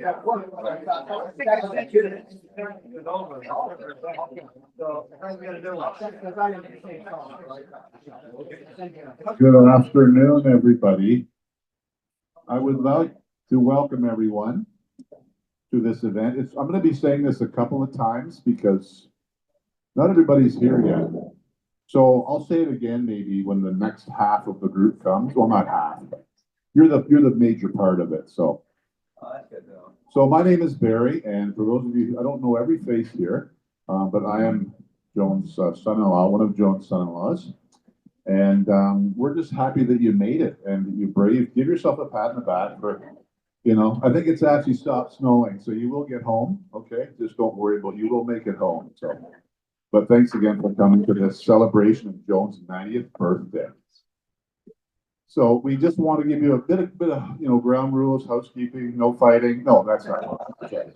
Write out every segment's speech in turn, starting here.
Good afternoon, everybody. I would like to welcome everyone to this event. I'm going to be saying this a couple of times because not everybody's here yet. So I'll say it again maybe when the next half of the group comes. Well, not half, but you're the major part of it. So my name is Barry, and for those of you, I don't know every face here, but I am Joan's son-in-law, one of Joan's son-in-laws. And we're just happy that you made it and that you braved. Give yourself a pat on the back for, I think it's actually stopped snowing, so you will get home. Okay, just don't worry about it. You will make it home. So, but thanks again for coming to this celebration of Joan's 90th birthday. So we just want to give you a bit of ground rules, housekeeping, no fighting. No, that's not. Okay.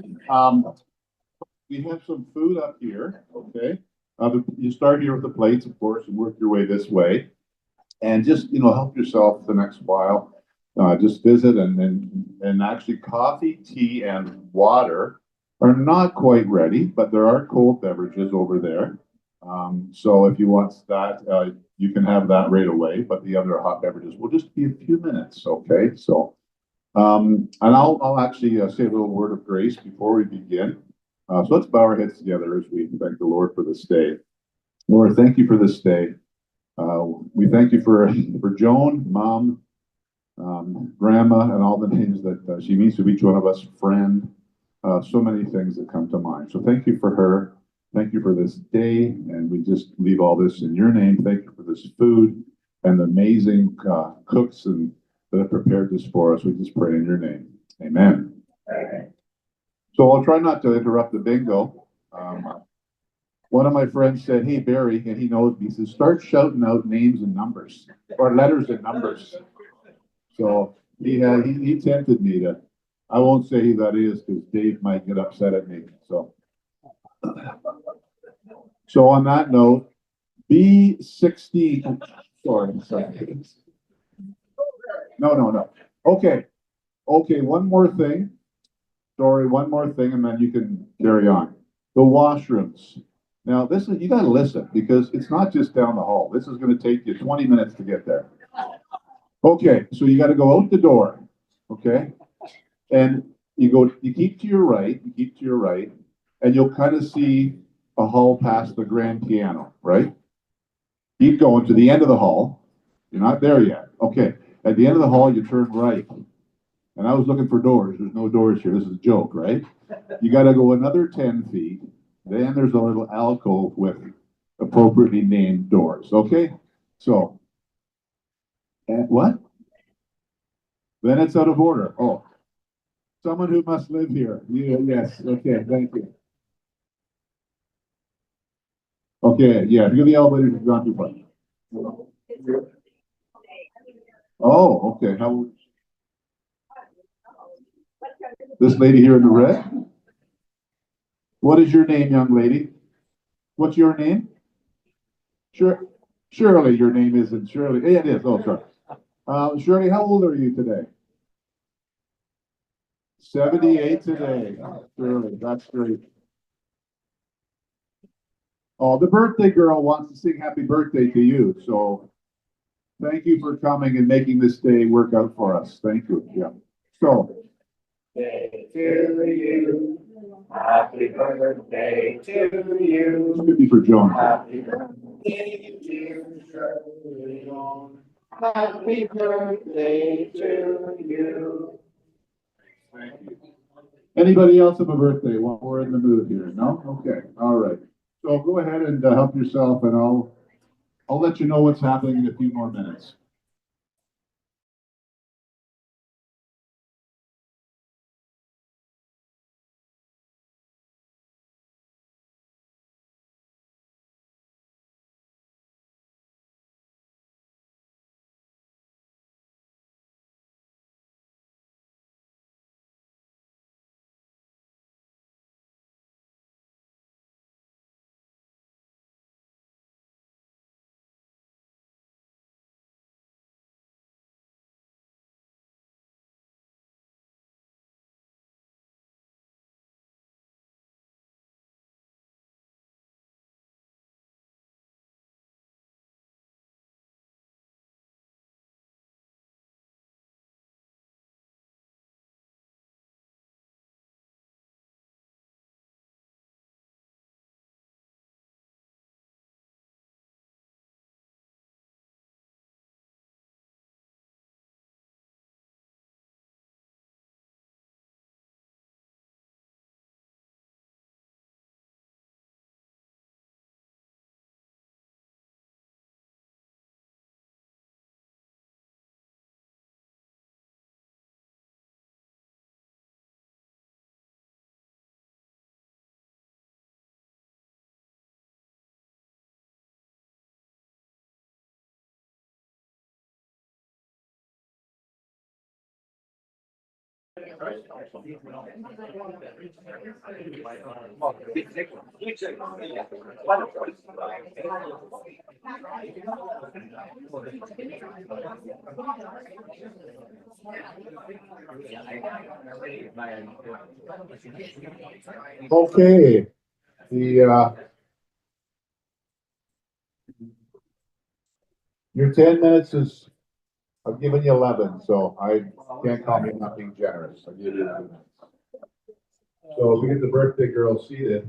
We have some food up here. Okay. You start here with the plates, of course, and work your way this way, and just help yourself the next while. Just visit, and actually, coffee, tea, and water are not quite ready, but there are cold beverages over there. So if you want that, you can have that right away. But the other hot beverages will just be a few minutes. Okay. So, and I'll actually say a little word of grace before we begin. So let's bow our heads together as we thank the Lord for this day. Lord, thank you for this day. We thank you for Joan, Mom, Grandma, and all the names that she means to each one of us, friend, so many things that come to mind. So thank you for her. Thank you for this day. And we just leave all this in your name. Thank you for this food and the amazing cooks that have prepared this for us. We just pray in your name. Amen. So I'll try not to interrupt the bingo. One of my friends said, "Hey, Barry," and he knows me, he says, "start shouting out names and numbers, or letters and numbers." So he tempted me to, I won't say who that is because Dave might get upset at me. So on that note, B16, sorry. No. Okay, one more thing. Sorry, one more thing, and then you can carry on. The washrooms. Now, you got to listen because it's not just down the hall. This is going to take you 20 minutes to get there. Okay, so you got to go out the door. Okay, and you keep to your right, and you'll kind of see a hall past the grand piano, right? Keep going to the end of the hall. You're not there yet. Okay, at the end of the hall, you turn right. And I was looking for doors. There's no doors here. This is a joke, right? You got to go another 10 feet. Then there's a little alcove with appropriately named doors. Okay? So, and what? Then it's out of order. Oh, someone who must live here. Yes. Okay. Thank you. Okay. Yeah. You're the elevator. You've gone too far. Oh, okay. How? This lady here in the red? What is your name, young lady? What's your name? Sure. Shirley, your name isn't Shirley. It is. Oh, sorry. Shirley, how old are you today? 78 today. Shirley, that's great. Oh, the birthday girl wants to sing happy birthday to you. So thank you for coming and making this day work out for us. Thank you. Yeah. So. Day to you. Happy birthday to you. This could be for Joan. Happy birthday to Shirley. Happy birthday to you. Thank you. Anybody else have a birthday while we're in the mood here? No? Okay. All right. So go ahead and help yourself, and I'll let you know what's happening in a few more minutes. Okay, your 10 minutes is, I've given you 11, so I can't call me not being generous. I'll give you 11 minutes. So if we get the birthday girl seated.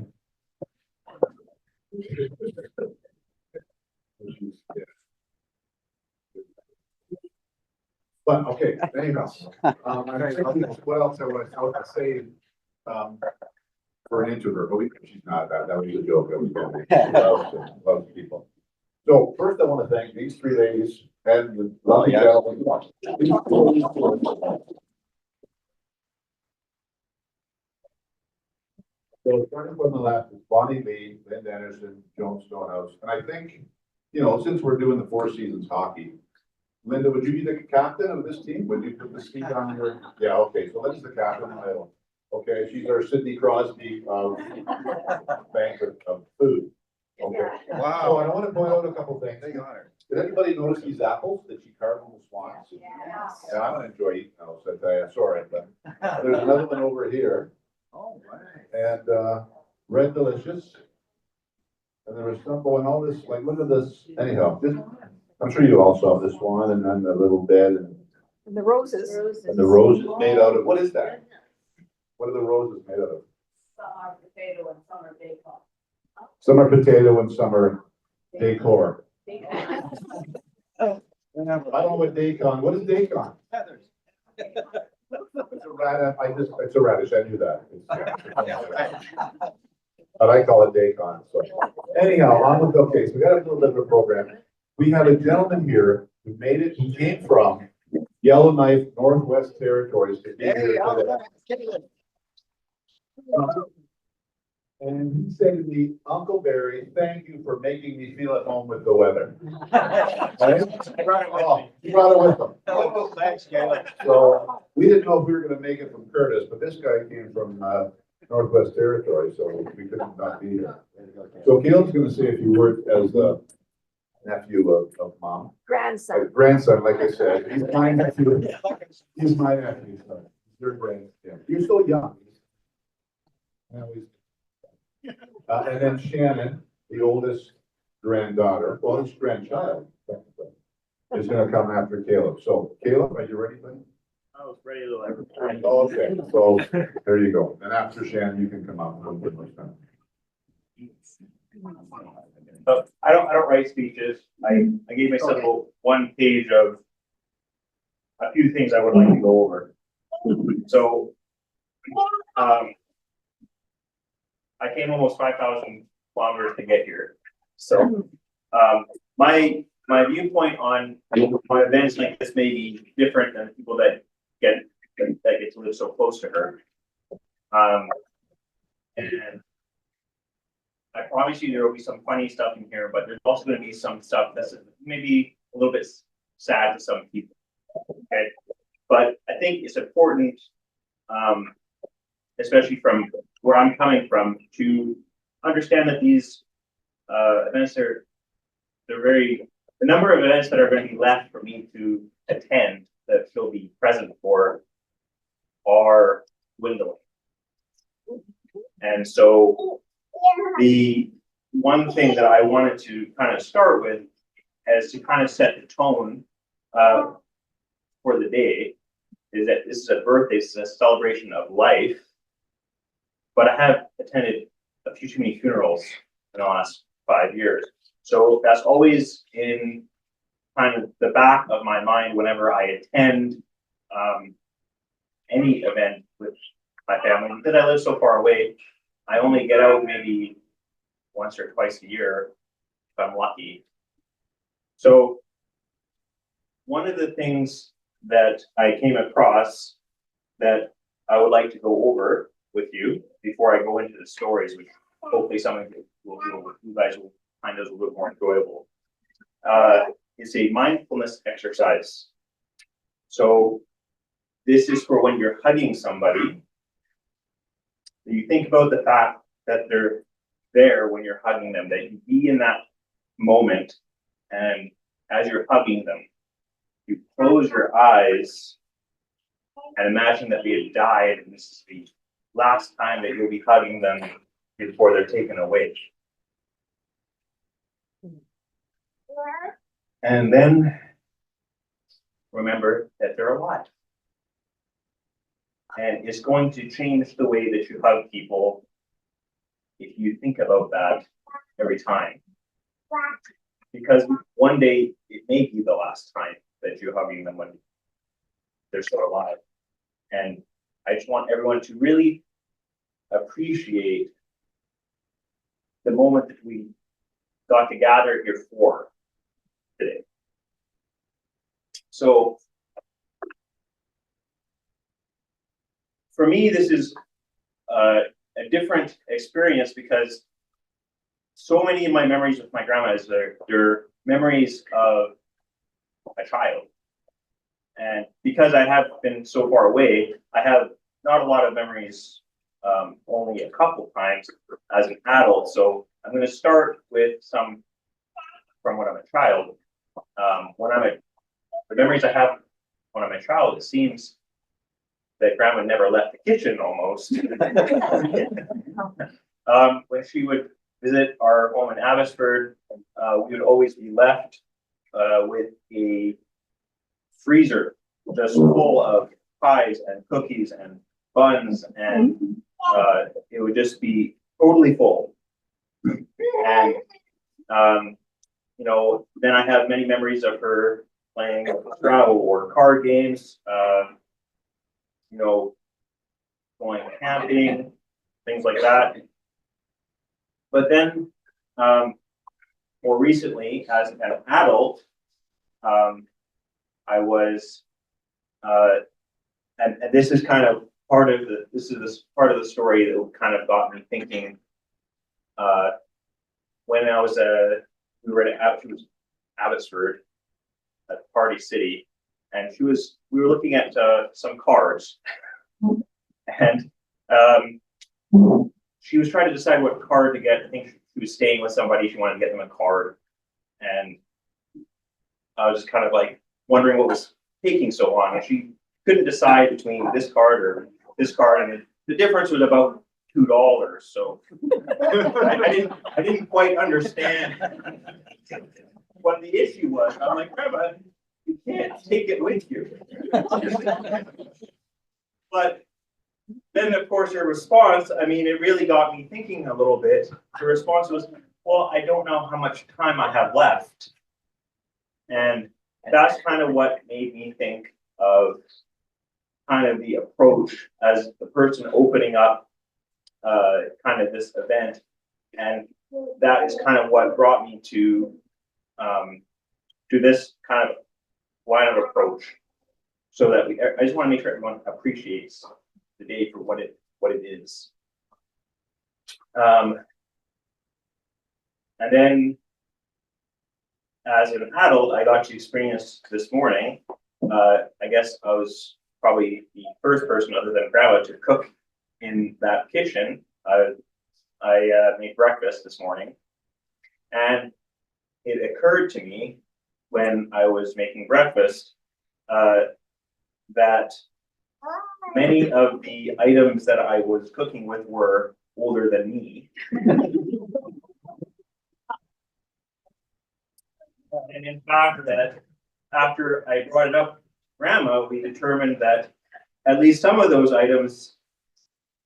But, okay, anyhow, I'm thinking, what else I want to say, for an introvert, but she's not, that was a joke. That was loves people. So first I want to thank these three ladies and the lovely gentlemen. So starting from the left is Bonnie Lee, Lynn Anderson, Joan Stonehouse, and I think, since we're doing the Four Seasons hockey, Linda, would you be the captain of this team? Would you put the ski on your? Yeah, okay, so Lynn's the captain in the middle. Okay, she's our Sidney Crosby bank of food. Okay. Wow. So I want to point out a couple things. Big honor. Did anybody notice these apples that she carved on the swans? Yes. Yeah, I don't enjoy eating those, I tell you, sorry, but there's another one over here, Oh, my. and Red Delicious. And there was some going, all this, like, look at this, anyhow, this, I'm sure you all saw this one, and then the little bed, and The roses. the roses made out of, what is that? What are the roses made out of? Some are potato and some are bacon. Some are potato and some are decor. I don't know what daikon, what is daikon? Feathers. It's a radish, it's a radish, I knew that. But I call it daikon, so. Anyhow, on with, okay, so we got a little bit of a program. We have a gentleman here who made it, he came from Yellowknife, Northwest Territories to be here today. And he said to me, Uncle Barry, thank you for making me feel at home with the weather. I brought it with me. He brought it with him. Oh, thanks, Caleb. So we didn't know if we were gonna make it from Curtis, but this guy came from Northwest Territory, so we couldn't not be here. So Caleb's gonna say a few words as the nephew of mom. Grandson. Grandson, like I said, he's my nephew. He's my nephew, so your grandson. You're so young. Now he's. And then Shannon, the oldest granddaughter, well, his grandchild, technically, is gonna come after Caleb. So Caleb, are you ready, buddy? I was ready to ever. Okay, so there you go. And after Shannon, you can come up. I don't write speeches. I gave myself one page of a few things I would like to go over. So, I came almost 5,000 kilometers to get here. So, my viewpoint on events like this may be different than people that get to live so close to her. And I promise you there will be some funny stuff in here, but there's also going to be some stuff that's maybe a little bit sad to some people. Okay, but I think it's important, especially from where I'm coming from, to understand that these events are the number of events that are going to be left for me to attend that she'll be present for are dwindling. And so the one thing that I wanted to kind of start with as to kind of set the tone for the day is that this is a birthday, this is a celebration of life, but I have attended a few too many funerals in the last 5 years. So that's always in kind of the back of my mind whenever I attend any event with my family. Because I live so far away, I only get out maybe once or twice a year if I'm lucky. So one of the things that I came across that I would like to go over with you before I go into the stories, which hopefully some of you guys will find those a little more enjoyable, is a mindfulness exercise. So this is for when you're hugging somebody. You think about the fact that they're there when you're hugging them, that you be in that moment, and as you're hugging them, you close your eyes and imagine that they had died, and this is the last time that you'll be hugging them before they're taken away. And then remember that they're alive. And it's going to change the way that you hug people if you think about that every time. Because one day it may be the last time that you're hugging them when they're still alive. And I just want everyone to really appreciate the moment that we got to gather here for today. So for me, this is a different experience because so many of my memories with my grandma is they're memories of a child. And because I have been so far away, I have not a lot of memories, only a couple times as an adult. So I'm going to start with some from when I'm a child. The memories I have when I'm a child, it seems that grandma never left the kitchen almost. When she would visit our home in Abbotsford, we would always be left with a freezer just full of pies and cookies and buns, and it would just be totally full. And you know, then I have many memories of her playing Scrabble or card games, you know, going camping, things like that. But then, more recently, as an adult, I was, and this is kind of part of this part of the story that kind of got me thinking. When I was we were at Abbotsford at Party City, and we were looking at some cards, and she was trying to decide what card to get. I think she was staying with somebody. She wanted to get them a card, and I was just kind of like wondering what was taking so long. And she couldn't decide between this card or this card, and the difference was about $2. So I didn't quite understand what the issue was. I'm like, Grandma, you can't take it with you. But then, of course, her response, I mean, it really got me thinking a little bit. The response was, well, I don't know how much time I have left. And that's kind of what made me think of kind of the approach as the person opening up kind of this event. And that is kind of what brought me to this kind of line of approach. So that I just want to make sure everyone appreciates the day for what it is. And then as an adult, I got to experience this morning. I guess I was probably the first person other than Grandma to cook in that kitchen. I made breakfast this morning, and it occurred to me when I was making breakfast that many of the items that I was cooking with were older than me. And in fact, that after I brought it up to Grandma, we determined that at least some of those items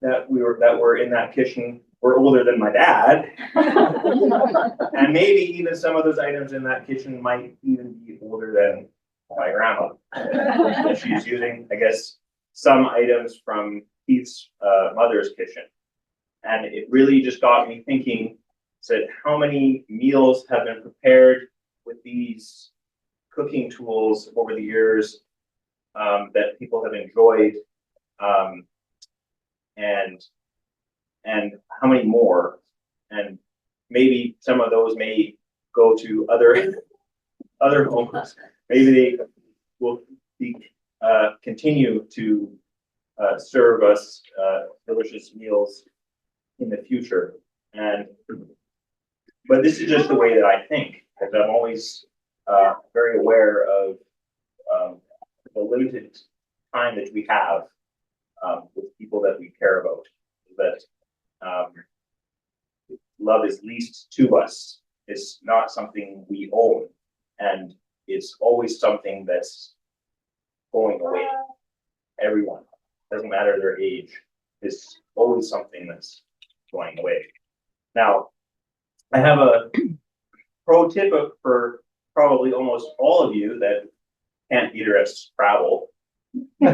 that were in that kitchen were older than my dad. And maybe even some of those items in that kitchen might even be older than my grandma. She's using, I guess, some items from Keith's mother's kitchen. And it really just got me thinking, said how many meals have been prepared with these cooking tools over the years that people have enjoyed, and how many more, and maybe some of those may go to other homes. Maybe they will be continue to serve us delicious meals in the future. But this is just the way that I think, because I'm always very aware of the limited time that we have with people that we care about. That love is leased to us. It's not something we own, and it's always something that's going away. Everyone, doesn't matter their age, it's always something that's going away. Now, I have a pro tip for probably almost all of you that can't beat her at Scrabble. I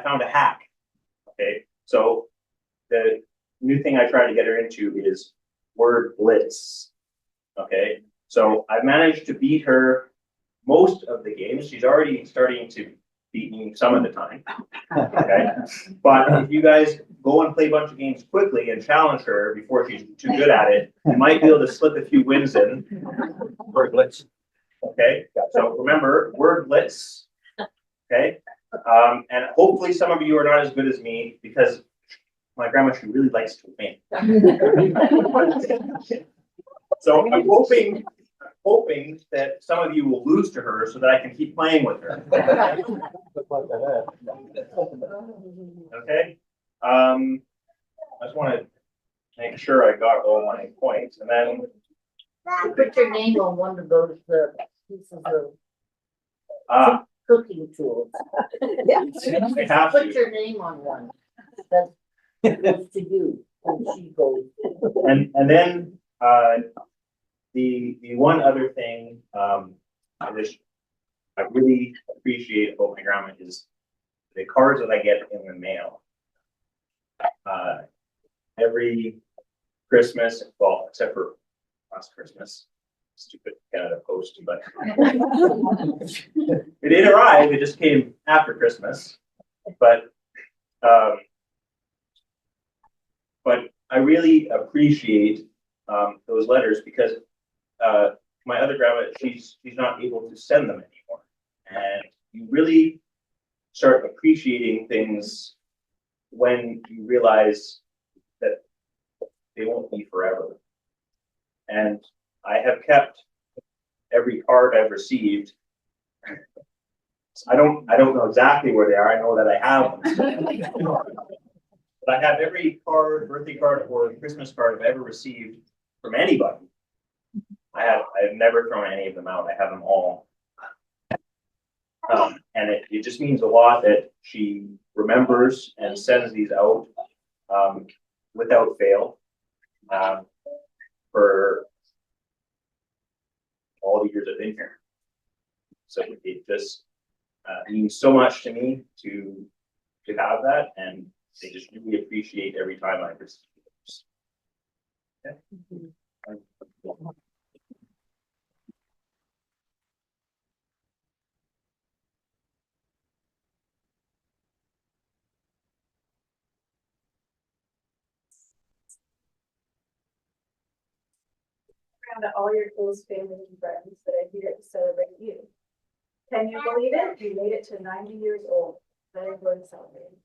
found a hack. Okay, so the new thing I try to get her into is word blitz. Okay, so I've managed to beat her most of the games. She's already starting to beat me some of the time. Okay, but if you guys go and play a bunch of games quickly and challenge her before she's too good at it, you might be able to slip a few wins in. Word blitz. Okay, so remember, word blitz. Okay, and hopefully some of you are not as good as me, because my grandma, she really likes to win. So I'm hoping that some of you will lose to her so that I can keep playing with her. Okay, I just want to make sure I got all my points, and then Put your name on one of those pieces of cooking tools. I have Put to. your name on one. That goes to you when she goes. And then the one other thing I really appreciate about my grandma is the cards that I get in the mail. Every Christmas, well, except for last Christmas, stupid Canada Post, but it didn't arrive. It just came after Christmas. But I really appreciate those letters, because my other grandma, she's not able to send them anymore, and you really start appreciating things when you realize that they won't be forever. And I have kept every card I've received. I don't know exactly where they are. I know that I have them. But I have every card, birthday card or Christmas card I've ever received from anybody. I've never thrown any of them out. I have them all. And it just means a lot that she remembers and sends these out without fail for all the years I've been here. So it just means so much to me to have that, and they just really appreciate every time I receive it. Yeah. To all your close family and friends that are here to celebrate you. Can you believe it? You made it to 90 years old. Very good celebrating.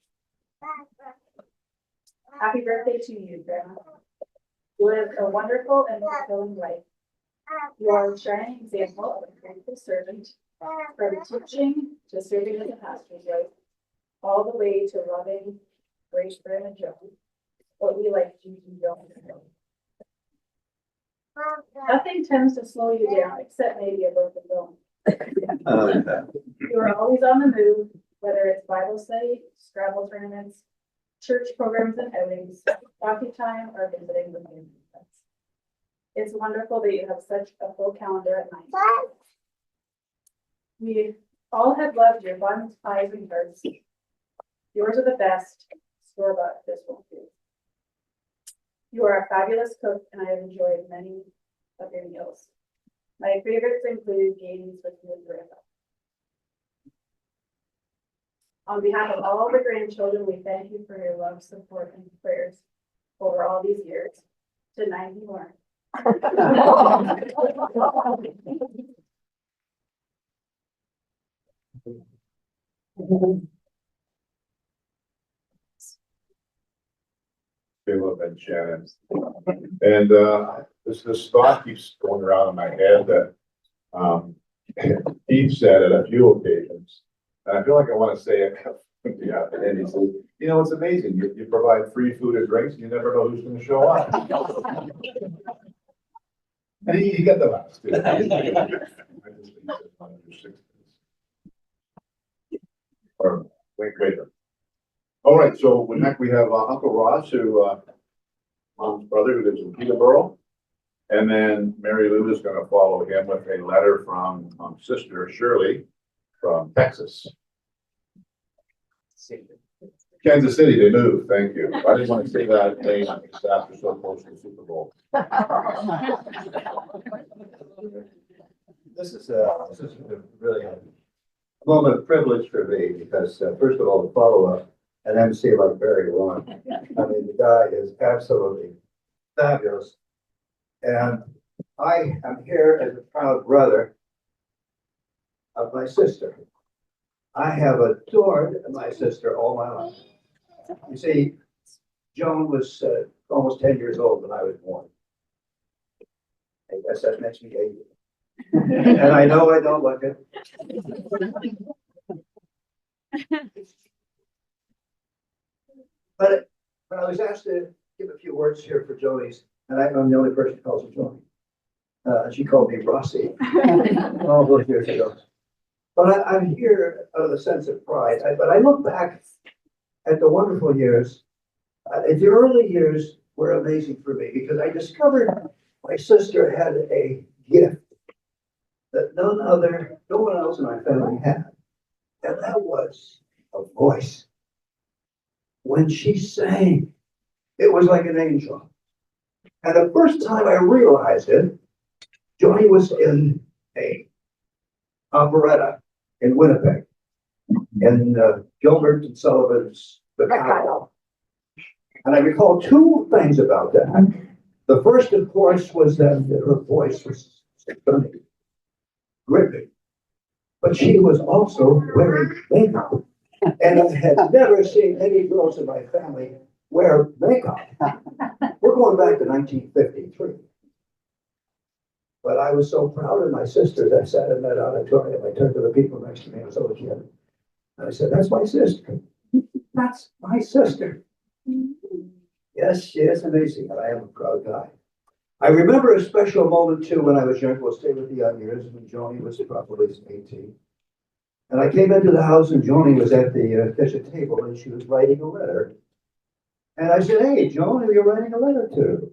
Happy birthday to you, Grandma. You live a wonderful and fulfilling life. You are a shining example of a grateful servant, from teaching to serving as a pastor's wife, all the way to loving great Grandma Joan. What we like to do, don't know. Nothing tends to slow you down except maybe a broken bone. You are always on the move, whether it's Bible study, Scrabble tournaments, church programs and outings, coffee time, or visiting with family and friends. It's wonderful that you have such a full calendar at night. We all have loved your buns, pies, and tarts. Yours are the best. Store-bought, this won't do. You are a fabulous cook, and I have enjoyed many of your meals. My favorites include games with you and Grandpa. On behalf of all the grandchildren, we thank you for your love, support, and prayers over all these years. To 90 more. Caleb and Shannon. And, this thought keeps going around in my head that, Steve said at a few occasions, and I feel like I want to say it. Yeah, and he said, you know, it's amazing. You provide free food and drinks, you never know who's gonna show up. And he got the last too. Or, wait. All right, so next we have Uncle Ross, who, mom's brother, who lives in Peterborough. And then Mary Lou is gonna follow him with a letter from, Sister Shirley from Texas. Kansas City, they moved, thank you. I didn't want to say that name because after so close to the Super Bowl. This is really a moment of privilege for me because, first of all, the follow-up an MC like Barry Ron. I mean, the guy is absolutely fabulous. And I am here as a proud brother of my sister. I have adored my sister all my life. You see, Joan was almost 10 years old when I was born. I guess that makes me 80. And I know I don't look it. But when I was asked to give a few words here for Joni's, and I'm the only person who calls her Joni. She called me Rossi all those years ago. But I'm here out of a sense of pride. But I look back at the wonderful years. The early years were amazing for me because I discovered my sister had a gift that no one else in my family had. And that was a voice. When she sang, it was like an angel. And the first time I realized it, Joni was in a operetta in Winnipeg, in Gilbert and Sullivan's The Cow. And I recall two things about that. The first, of course, was that her voice was stunning, gripping, but she was also wearing makeup. And I had never seen any girls in my family wear makeup. We're going back to 1953. But I was so proud of my sisters. I sat in that auditorium. I turned to the people next to me. I was so kid. And I said, "That's my sister. That's my sister." Yes, she is amazing, and I am a proud guy. I remember a special moment too when I was young. We'll stay with the young years when Joni was probably 18. And I came into the house and Joni was at the kitchen table and she was writing a letter. And I said, "Hey, Joan, who are you writing a letter to?"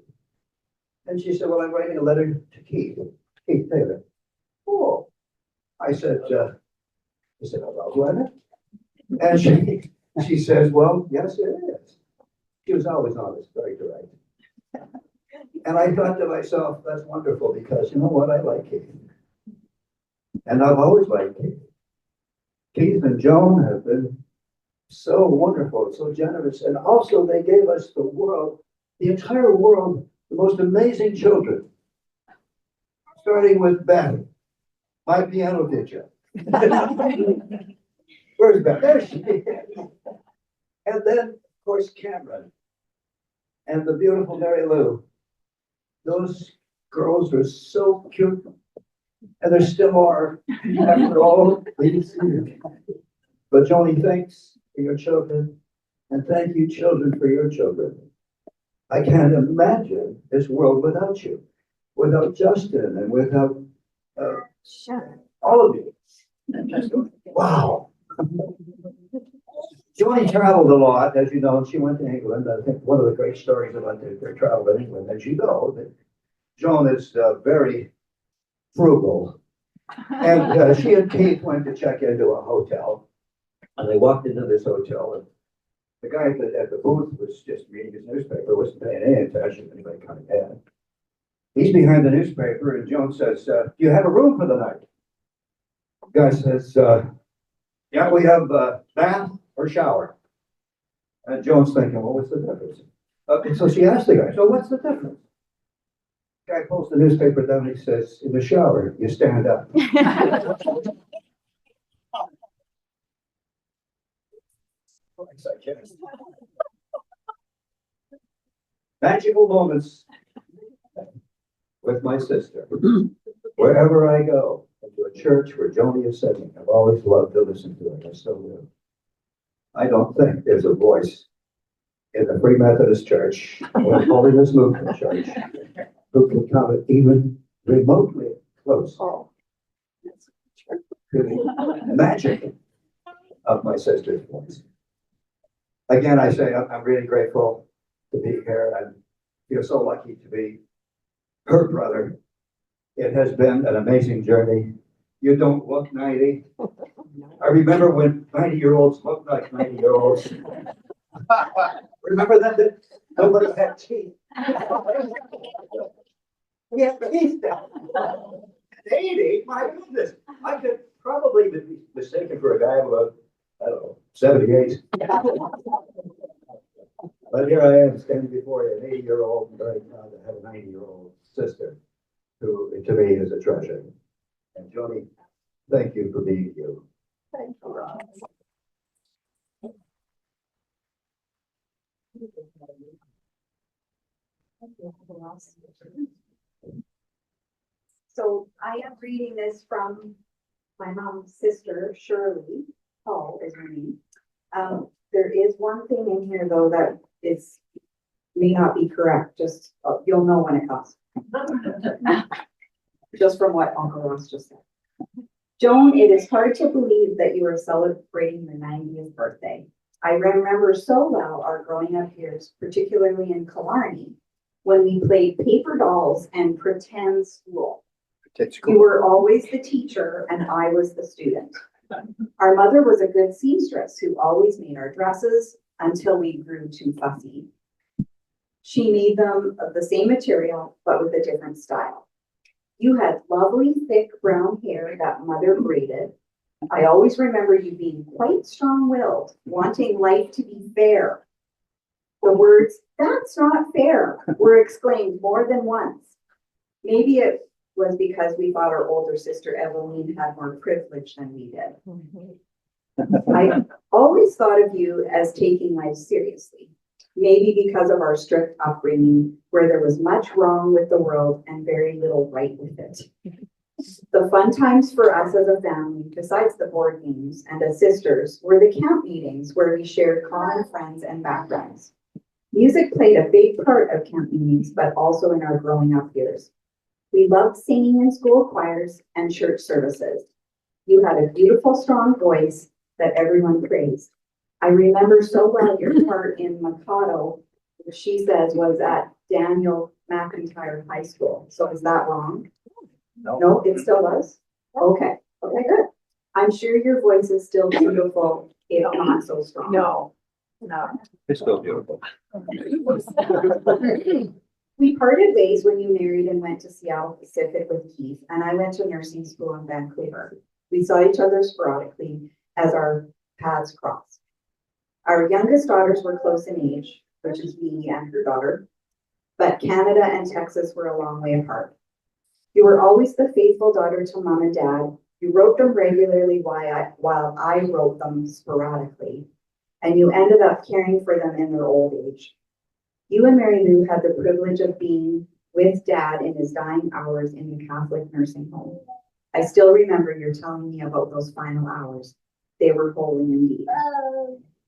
And she said, "Well, I'm writing a letter to Keith Taylor." "Oh," I said, "A love letter?" And she says, "Well, yes, it is." She was always honest, very direct. And I thought to myself, that's wonderful because you know what? I like Keith. And I've always liked Keith. Keith and Joan have been so wonderful, so generous. And also they gave us the world, the entire world, the most amazing children. Starting with Beth, my piano teacher. Where's Beth? There she is. And then, of course, Cameron and the beautiful Mary Lou. Those girls are so cute. And there still are after all these years. But Joni, thanks for your children. And thank you, children, for your children. I can't imagine this world without you, without Justin, and without all of you. Wow. Joni traveled a lot, as you know, and she went to England. I think one of the great stories about their travel in England, as you know, that Joan is very frugal. And she and Keith went to check into a hotel. And they walked into this hotel, and the guy at the booth was just reading his newspaper, wasn't paying any attention to anybody coming in. He's behind the newspaper, and Joan says, "Do you have a room for the night?" The guy says, "Yeah, we have bath or shower." And Joan's thinking, "Well, what's the difference?" So she asked the guy, "So what's the difference?" The guy pulls the newspaper down and he says, "In the shower, you stand up." Thanks, I guess. Magical moments with my sister. Wherever I go, into a church where Joni is sitting, I've always loved to listen to her. I still do. I don't think there's a voice in the Free Methodist Church or Holiness Movement Church who can come even remotely close to the magic of my sister's voice. Again, I say I'm really grateful to be here and feel so lucky to be her brother. It has been an amazing journey. You don't look 90. I remember when 90-year-olds looked like 90-year-olds. Remember that nobody had teeth. We have teeth now. At 80, my goodness, I could probably be mistaken for a guy about, I don't know, 78. But here I am standing before you, an 80-year-old, and very proud to have a 90-year-old sister who, to me, is a treasure. And Joni, thank you for being you. Thank you. So I am reading this from my mom's sister, Shirley. Paul is her name. There is one thing in here though that is may not be correct. Just you'll know when it comes. Just from what Uncle Ross just said. Joan, it is hard to believe that you are celebrating your 90th birthday. I remember so well our growing up years, particularly in Killarney, when we played paper dolls and pretend school. You were always the teacher and I was the student. Our mother was a good seamstress who always made our dresses until we grew too fussy. She made them of the same material, but with a different style. You had lovely, thick brown hair that mother braided. I always remember you being quite strong-willed, wanting life to be fair. The words, "That's not fair," were exclaimed more than once. Maybe it was because we thought our older sister Eveline had more privilege than we did. I always thought of you as taking life seriously, maybe because of our strict upbringing, where there was much wrong with the world and very little right with it. The fun times for us as a family, besides the board games and as sisters, were the camp meetings where we shared common friends and backgrounds. Music played a big part of camp meetings, but also in our growing up years. We loved singing in school choirs and church services. You had a beautiful, strong voice that everyone praised. I remember so well your part in Mikado, which she says was at Daniel McIntyre High School. So is that wrong? No, it still was? Okay, okay, good. I'm sure your voice is still beautiful, if not so strong. No. It's still beautiful. We parted ways when you married and went to Seattle Pacific with Keith, and I went to nursing school in Vancouver. We saw each other sporadically as our paths crossed. Our youngest daughters were close in age, which is me and her daughter, but Canada and Texas were a long way apart. You were always the faithful daughter to mom and dad. You wrote them regularly while I wrote them sporadically, and you ended up caring for them in their old age. You and Mary Lou had the privilege of being with Dad in his dying hours in the Catholic nursing home. I still remember you telling me about those final hours. They were holy indeed.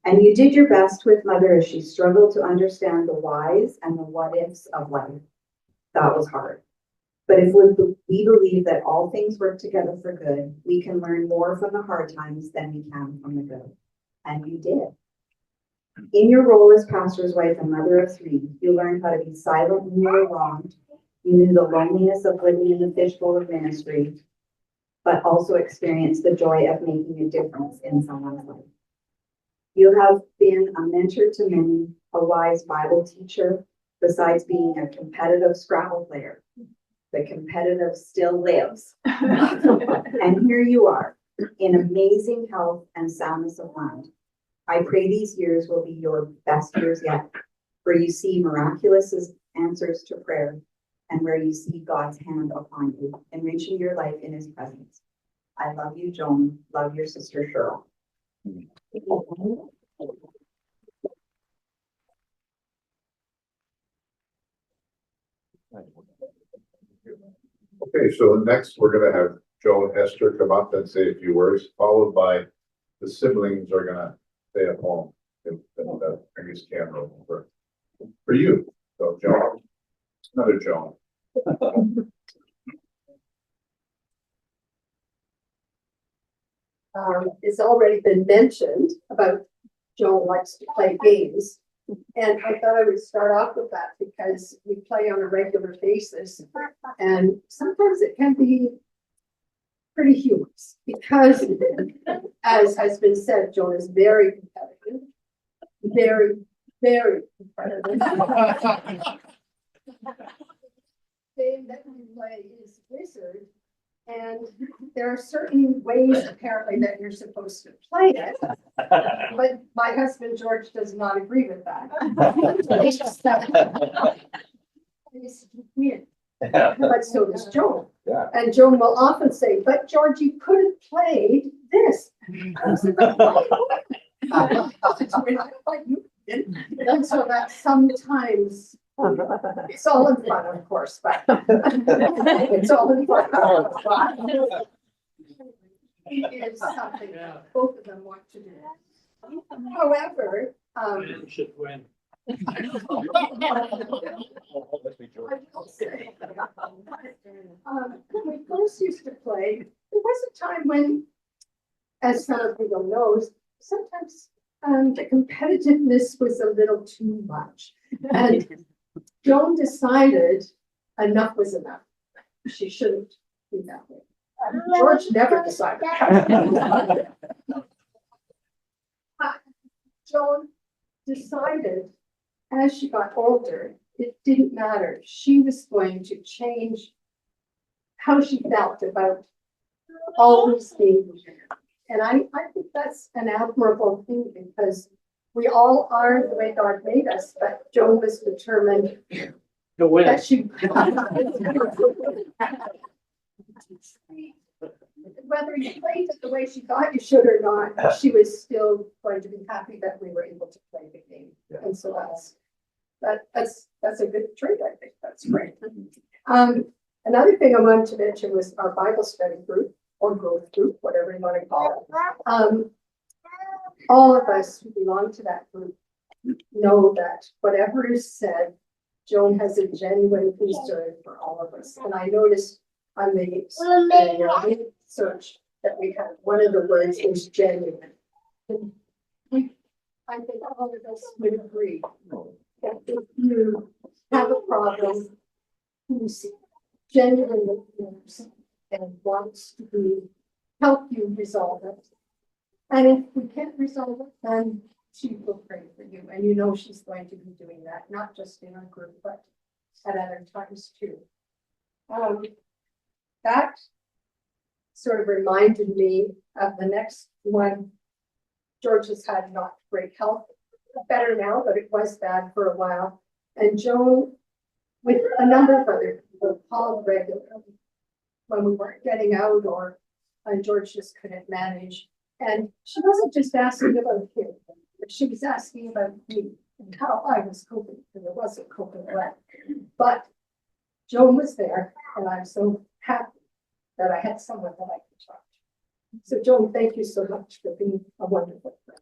And you did your best with Mother as she struggled to understand the whys and the what-ifs of life. That was hard. But if we believe that all things work together for good, we can learn more from the hard times than we can from the good. And you did. In your role as pastor's wife and mother of three, you learned how to be silent when you were wronged. You knew the loneliness of living in the fishbowl of ministry, but also experienced the joy of making a difference in someone's life. You have been a mentor to many, a wise Bible teacher, besides being a competitive Scrabble player. The competitive still lives. And here you are, in amazing health and soundness of mind. I pray these years will be your best years yet, where you see miraculous answers to prayer and where you see God's hand upon you, enriching your life in his presence. I love you, Joan. Love your sister, Cheryl. Okay, so next we're gonna have Joe and Esther come up and say a few words, followed by the siblings are gonna stay at home and bring his camera over for you. So Joan, another Joan. It's already been mentioned about Joan likes to play games. And I thought I would start off with that because we play on a regular basis. And sometimes it can be pretty humorous because, as has been said, Joan is very competitive. Very, very competitive. The game that we play is Wizard. And there are certain ways apparently that you're supposed to play it. But my husband George does not agree with that. It's weird. But so does Joan. Yeah. And Joan will often say, but George, you could have played this. I said, "But why you didn't?" And so that sometimes it's all in fun, of course, but it's all in fun. It is something that both of them want to do. However, You should win. I will say, when we first used to play, there was a time when, as some of people know, sometimes the competitiveness was a little too much. And Joan decided enough was enough. She shouldn't be that way. George never decided. Joan decided as she got older, it didn't matter. She was going to change how she felt about always being here. And I think that's an admirable thing because we all are the way God made us, but Joan was determined To win. that she whether you played it the way she thought you should or not, she was still going to be happy that we were able to play the game. And so that's a good trait, I think. That's great. Another thing I wanted to mention was our Bible study group or growth group, whatever you want to call it. All of us who belong to that group know that whatever is said, Joan has a genuine concern for all of us. And I noticed on the search that we had, one of the words was genuine. I think all of us would agree that if you have a problem, who's genuinely cares and wants to help you resolve it. And if we can't resolve it, then she will pray for you. And you know she's going to be doing that, not just in our group, but at other times too. That sort of reminded me of the next one. George has had not great health, better now, but it was bad for a while. And Joan, with a number of other people, called regularly when we weren't getting out or George just couldn't manage. And she wasn't just asking about him, but she was asking about me and how I was coping, and it wasn't coping well. But Joan was there, and I'm so happy that I had someone that I could talk to. So Joan, thank you so much for being a wonderful friend.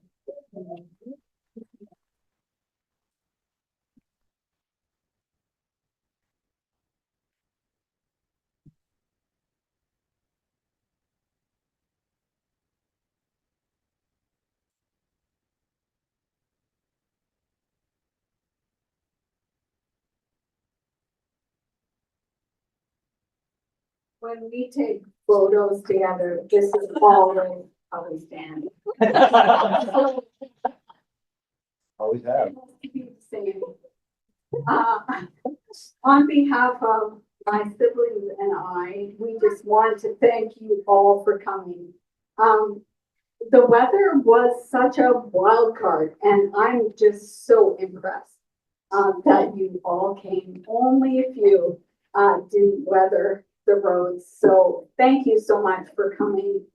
When we take photos together, this is always how we stand. Always have. On behalf of my siblings and I, we just want to thank you all for coming. The weather was such a wild card, and I'm just so impressed that you all came. Only a few didn't weather the roads. So thank you so much for coming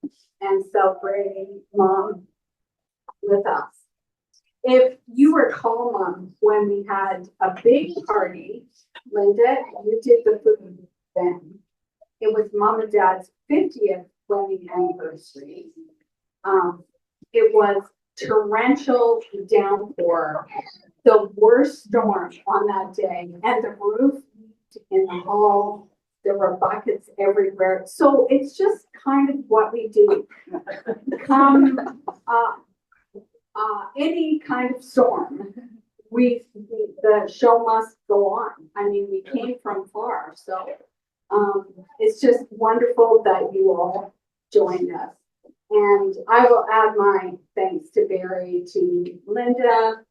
and celebrating Mom with us. If you recall, Mom, when we had a big party Linda, you did the food then. It was Mom and Dad's 50th wedding anniversary. It was torrential downpour, the worst storm on that day, and the roof in the hall. There were buckets everywhere. So it's just kind of what we do. Come any kind of storm, the show must go on. I mean, we came from far, so it's just wonderful that you all joined us. And I will add my thanks to Barry, to Linda,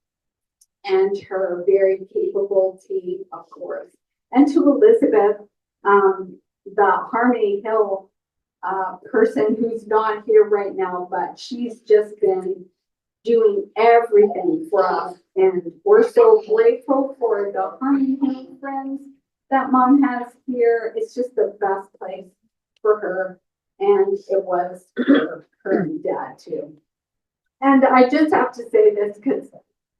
and her very capable team, of course, and to Elizabeth, the Harmony Hill person who's not here right now, but she's just been doing everything for us. And we're so grateful for the Harmony Hill friends that Mom has here. It's just the best place for her. And it was for her and Dad too. And I just have to say this because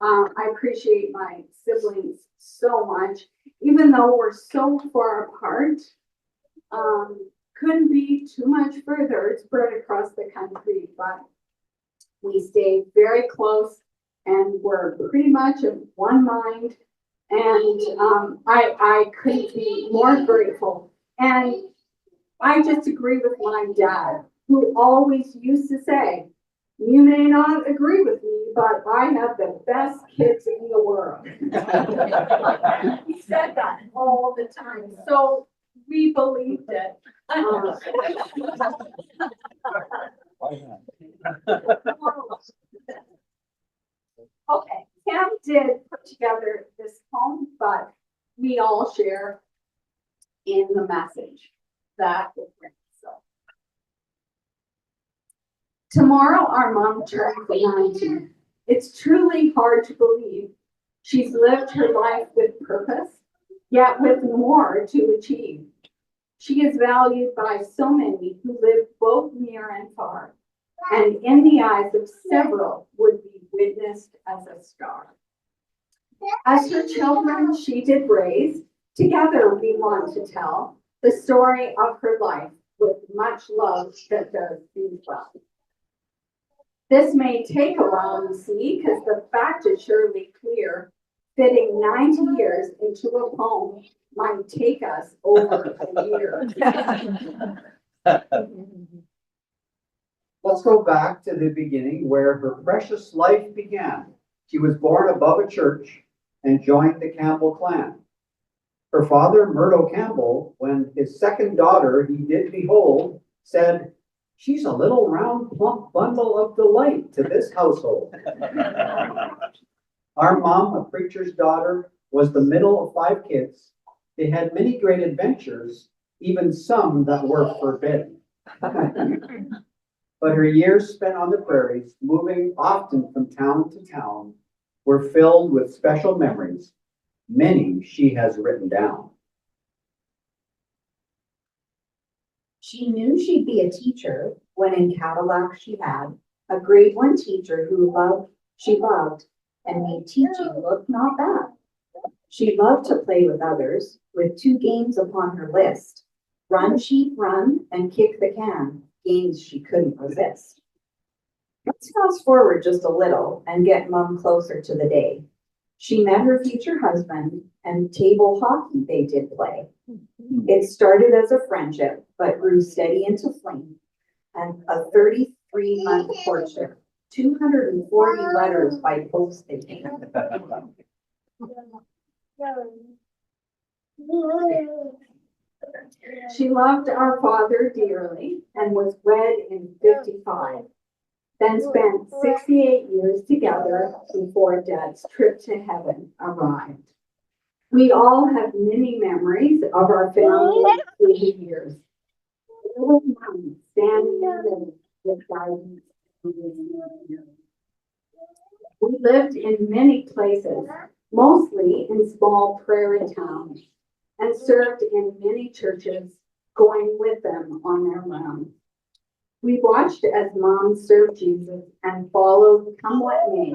I appreciate my siblings so much. Even though we're so far apart, couldn't be too much further spread across the country, but we stayed very close and we're pretty much of one mind. And I couldn't be more grateful. And I just agree with my dad, who always used to say, you may not agree with me, but I have the best kids in the world. He said that all the time. So we believed it. Okay, Cam did put together this poem, but we all share in the message that it brings. So tomorrow our mom turns 90. It's truly hard to believe she's lived her life with purpose, yet with more to achieve. She is valued by so many who live both near and far, and in the eyes of several would be witnessed as a star. As her children she did raise, together we want to tell the story of her life with much love that does things well. This may take a while to see, because the fact is surely clear. Fitting 90 years into a poem might take us over a year. Let's go back to the beginning where her precious life began. She was born above a church and joined the Campbell clan. Her father, Murdo Campbell, when his second daughter he did behold, said, she's a little round plump bundle of delight to this household. Our mom, a preacher's daughter, was the middle of 5 kids. They had many great adventures, even some that were forbidden. But her years spent on the prairies, moving often from town to town, were filled with special memories. Many she has written down. She knew she'd be a teacher when in Cadillac she had a grade 1 teacher who she loved and made teaching look not bad. She loved to play with others, with 2 games upon her list: run, sheep, run, and kick the can, games she couldn't resist. Let's fast forward just a little and get Mom closer to the day. She met her future husband, and table hockey they did play. It started as a friendship, but grew steady into flame, and a 33-month courtship. 240 letters by post they came. She loved our father dearly and was wed in 55. Then spent 68 years together before Dad's trip to heaven arrived. We all have many memories of our family through the years. Little Mom standing in the middle with guidance. We lived in many places, mostly in small prairie towns, and served in many churches, going with them on their rounds. We watched as Mom served Jesus and followed come what may.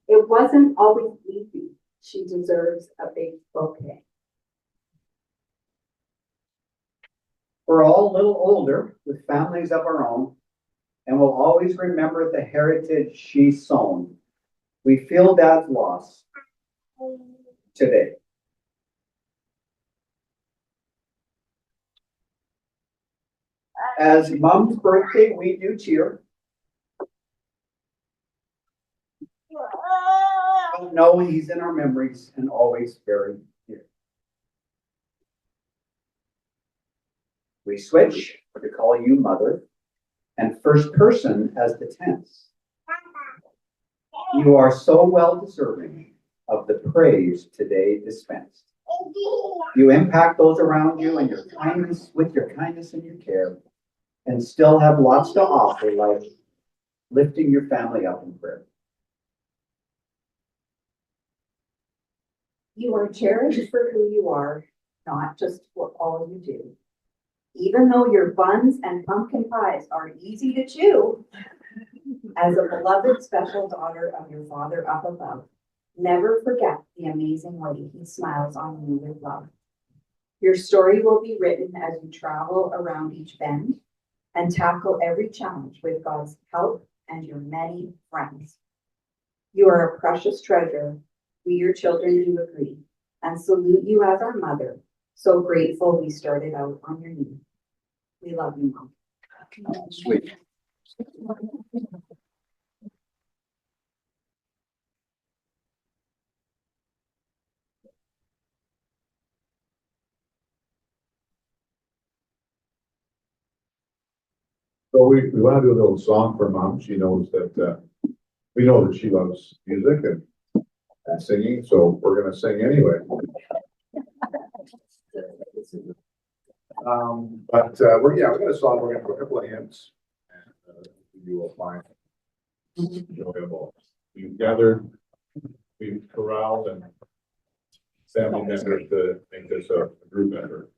It wasn't always easy. She deserves a big bouquet. We're all a little older with families of our own, and we'll always remember the heritage she's sown. We feel Dad's loss today. As Mom's birthday, we do cheer. But know he's in our memories and always very here. We switch to call you Mother and first person as the tense. You are so well deserving of the praise today dispensed. You impact those around you and your kindness with your kindness and your care, and still have lots to offer, like lifting your family up in prayer. You are cherished for who you are, not just for all you do. Even though your buns and pumpkin pies are easy to chew, as a beloved special daughter of your Father up above, never forget the amazing way he smiles on you with love. Your story will be written as you travel around each bend and tackle every challenge with God's help and your many friends. You are a precious treasure. We, your children, do agree and salute you as our mother. So grateful we started out on your knee. We love you, Mom. Sweet. So we want to do a little song for Mom. She knows that, we know that she loves music and singing, so we're gonna sing anyway. We're gonna song, we're gonna do a couple of hymns. And you will find enjoyable. We've gathered, we've corralled and family members to make this a group effort.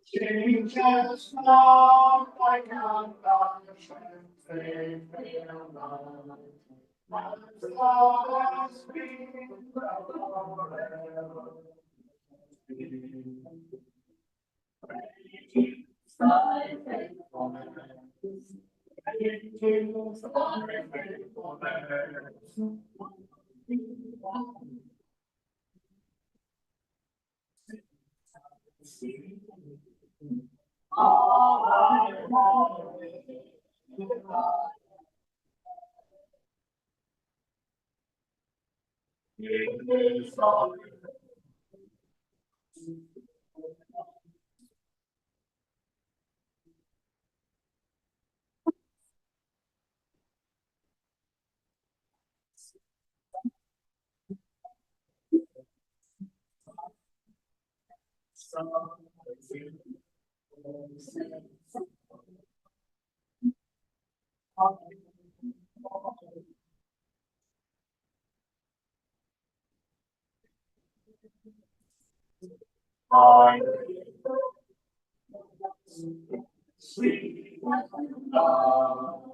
Changes not by compassion, faith, and love. My love has been forever. Thy faithfulness. Thy faithfulness. All I want is God. It is all. Sweet love.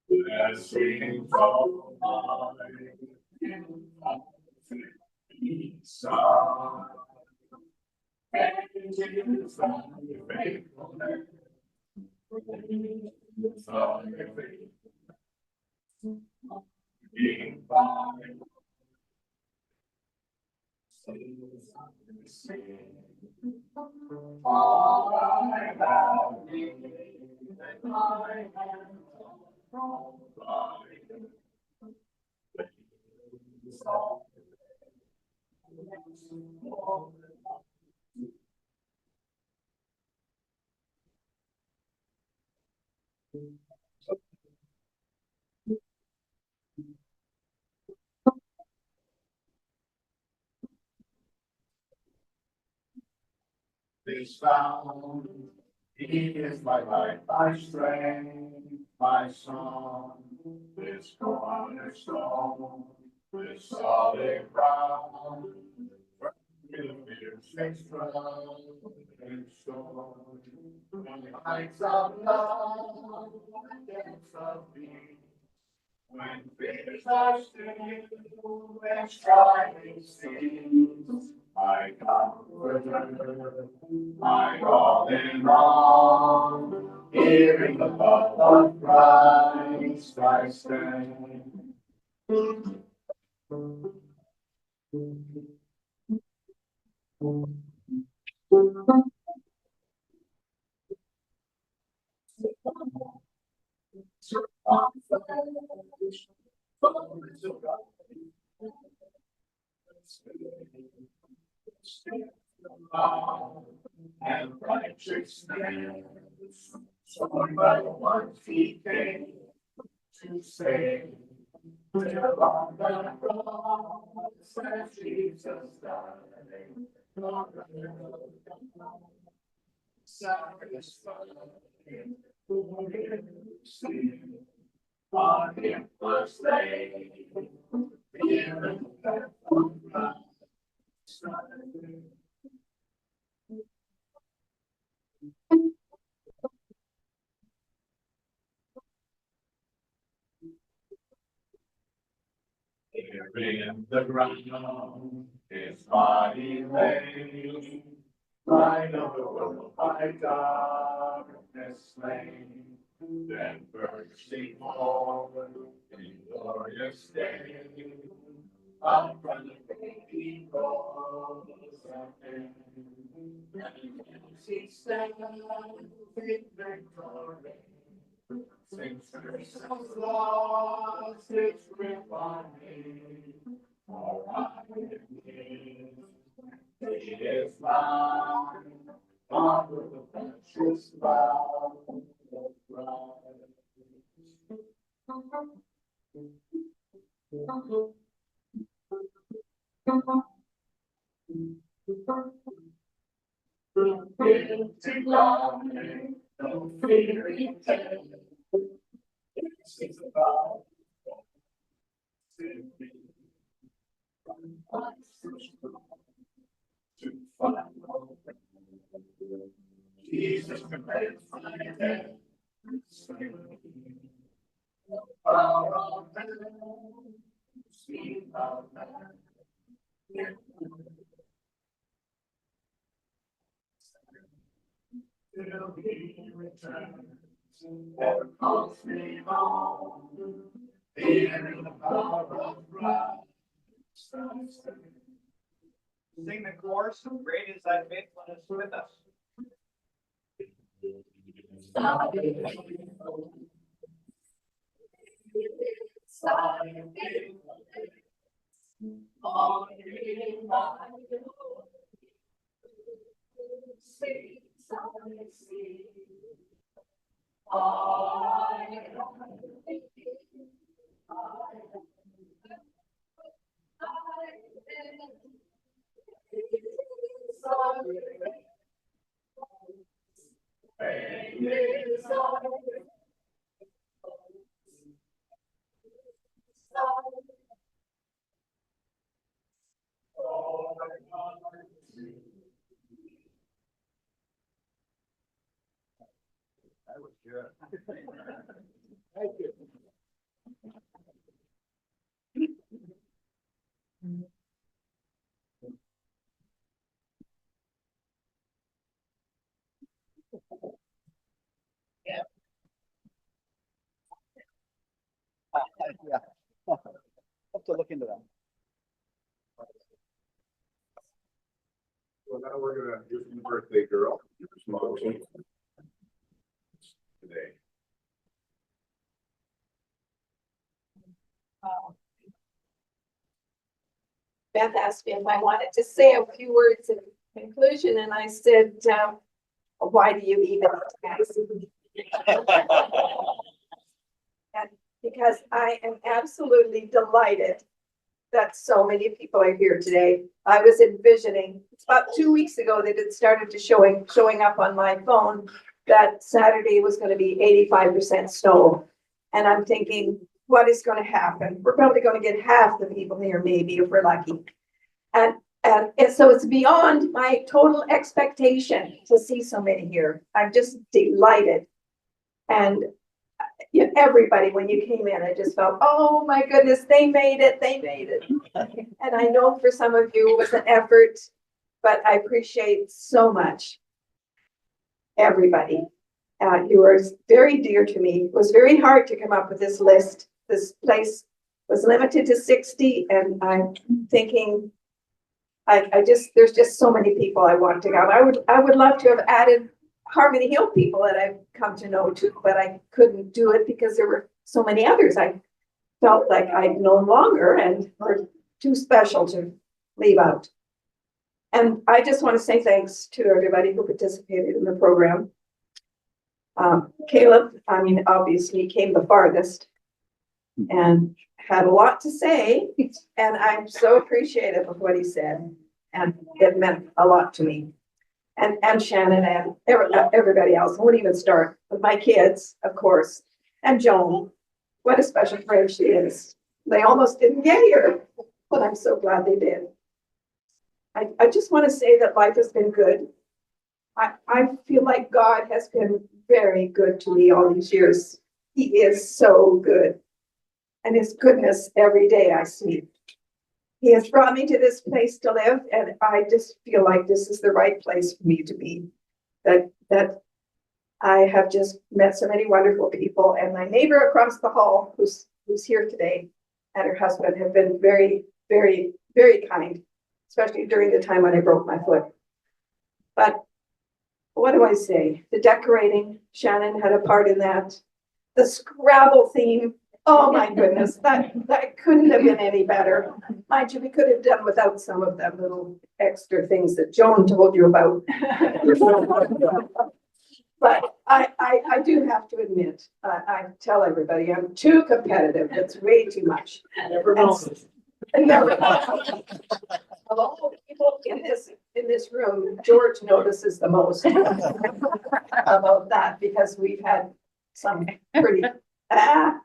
Blessings of mine, son, and you from your faithfulness, from your faithfulness, being by all I have needed, and I have provided. Is found, he is my life, my strength, my song, this cornerstone, this solid ground, fierce strong and storm, heights of love, depths of peace, when fears are still and striving cease, my comforter, my all in all, here in the love of Christ I stand. And righteousness, sworn by the ones he came to save. Till on the cross, as Jesus died, satisfied, for sin, on him was laid, fear and death on Christ. Here in the ground, his body lay, light of the world by darkness slain. Then bursting forth in glorious day, up from the baby rose again. And he stands in victory. Since Christ's lost its grip on me, for I am his, he is mine, under the precious vow of Christ. Guilty lying, no fear intended. It's about to find Jesus commands my head. Power of heaven, speed of man. Till he returns and calls me home. Here in the power of Christ, Sing the chorus, great is thy faithfulness with us. All That was good. Thank you. Yeah. Have to look into that. So now we're gonna hear from the birthday girl. Today. Beth asked me if I wanted to say a few words in conclusion, and I said, why do you even ask? And because I am absolutely delighted that so many people are here today. I was envisioning, it's about 2 weeks ago that it started to showing up on my phone that Saturday was going to be 85% snow. And I'm thinking, what is going to happen? We're probably going to get half the people here, maybe, if we're lucky. And so it's beyond my total expectation to see so many here. I'm just delighted. And everybody, when you came in, I just felt, oh my goodness, they made it, they made it. And I know for some of you it was an effort, but I appreciate so much everybody. You were very dear to me. It was very hard to come up with this list. This place was limited to 60, and I'm thinking, there's just so many people I want to go. I would love to have added Harmony Hill people that I've come to know too, but I couldn't do it because there were so many others I felt like I'd known longer and were too special to leave out. And I just want to say thanks to everybody who participated in the program. Caleb, I mean, obviously came the farthest and had a lot to say, and I'm so appreciative of what he said, and it meant a lot to me. And Shannon and everybody else. I won't even start with my kids, of course, and Joan. What a special friend she is. They almost didn't get here, but I'm so glad they did. I just want to say that life has been good. I feel like God has been very good to me all these years. He is so good. And his goodness every day I see. He has brought me to this place to live, and I just feel like this is the right place for me to be. That I have just met so many wonderful people, and my neighbor across the hall, who's here today, and her husband have been very, very, very kind, especially during the time when I broke my foot. But what do I say? The decorating, Shannon had a part in that. The Scrabble theme. Oh my goodness, that couldn't have been any better. Mind you, we could have done without some of them little extra things that Joan told you about. But I do have to admit, I tell everybody I'm too competitive. It's way too much. Never know. Never. Of all the people in this room, George notices the most about that, because we've had some pretty bad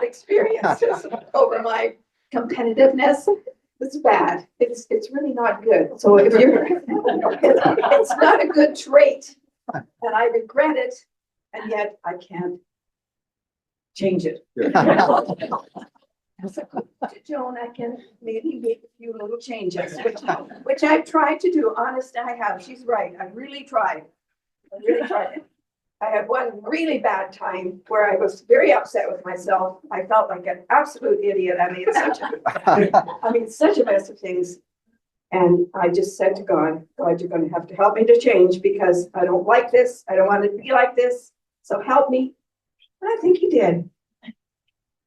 experiences over my competitiveness. It's bad. It's really not good. So if you're, it's not a good trait, and I regret it, and yet I can't change it. So, Joan, I can maybe make a few little changes, which I've tried to do. Honest, I have. She's right. I've really tried. I really tried. I had one really bad time where I was very upset with myself. I felt like an absolute idiot. I made such a mess of things. And I just said to God, you're going to have to help me to change, because I don't like this. I don't want to be like this. So help me. And I think he did.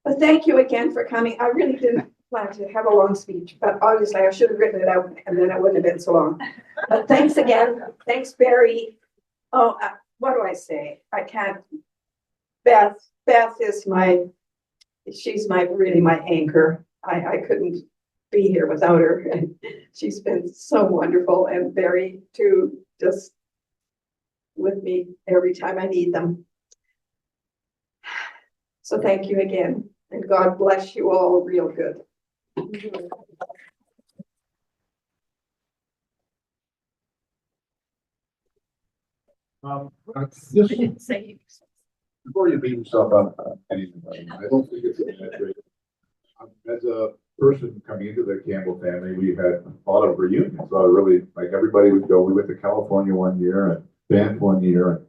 But thank you again for coming. I really didn't plan to have a long speech, but obviously I should have written it out, and then it wouldn't have been so long. But thanks again. Thanks, Barry. Oh, what do I say? I can't. Beth is she's really my anchor. I couldn't be here without her. She's been so wonderful and very to just with me every time I need them. So thank you again, and God bless you all real good. Just before you beat yourself up, anything, I don't think it's that great. As a person coming into the Campbell family, we had a lot of reunions. So really, like everybody would go. We went to California one year and Banff one year,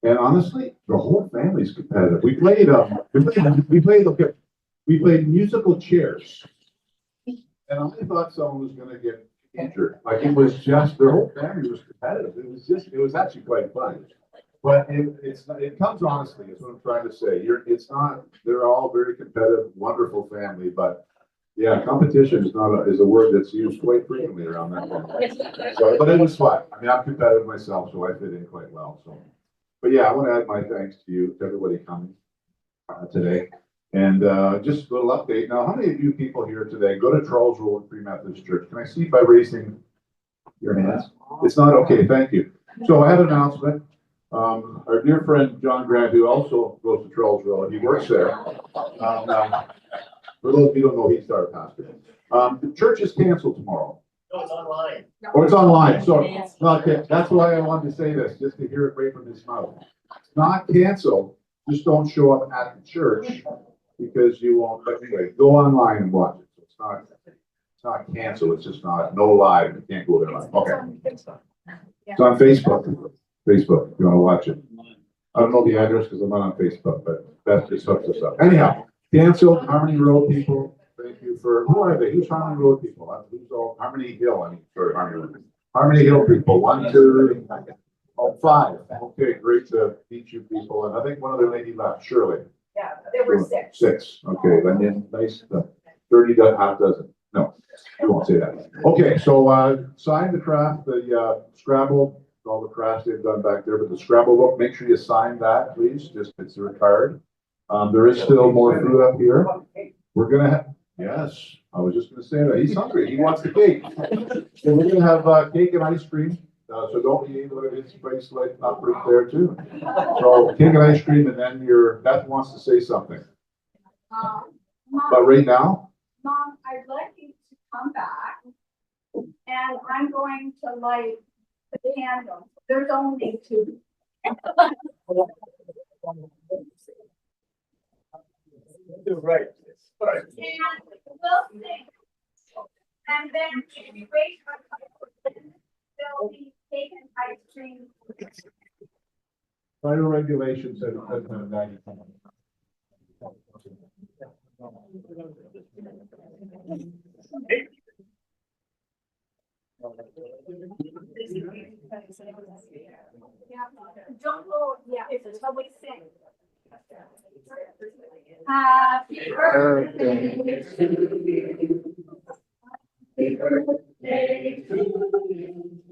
and honestly, the whole family's competitive. We played musical chairs, and I thought someone was going to get injured. Like it was just their whole family was competitive. It was actually quite fun. But it comes honestly, is what I'm trying to say. They're all very competitive, wonderful family, but yeah, competition is a word that's used quite frequently around that one. So, but it was fun. I mean, I'm competitive myself, so I fit in quite well, so. But yeah, I want to add my thanks to you, to everybody coming today. And just a little update. Now, how many of you people here today go to Charles Road Free Methodist Church? Can I see by raising your hands? It's not okay, thank you. So I have an announcement. Our dear friend John Grant, who also goes to Charles Road, he works there. For those of you who don't know, he's our pastor. The church is canceled tomorrow. No, it's online. Or it's online, so that's why I wanted to say this, just to hear it right from his mouth. It's not canceled, just don't show up at the church because you won't, but anyway, go online and watch it. So it's not canceled, it's just no live, you can't go there live. Okay. It's on Facebook. Facebook, if you want to watch it. I don't know the address because I'm not on Facebook, but that just hooks us up. Anyhow, cancel Harmony Road people. Thank you for, who are they? Who's Harmony Road people? Who's all Harmony Hill? Harmony Road. Harmony Hill people. 1, 2, 5. Okay, great to meet you people. And I think one other lady left, Shirley. Yeah, there were 6. 6. Okay, and then nice. 30 half dozen. No, I won't say that. Okay, so sign the craft, the Scrabble. All the crafts they've done back there, but the Scrabble book, make sure you sign that, please. Just it's a card. There is still more food up here. We're gonna have, yes, I was just gonna say that. He's hungry. He wants the cake. So we're gonna have cake and ice cream. So don't be able to his place like up right there too. So cake and ice cream, and then Beth wants to say something. But right now, Mom, I'd like you to come back and I'm going to light the candle. There's only 2. You're right. And we'll sing. And then if you wait for a couple, there'll be cake and ice cream. final regulations said it doesn't have 90. Don't go, yeah, it's a we sing. Happy birthday to you. Happy birthday to you.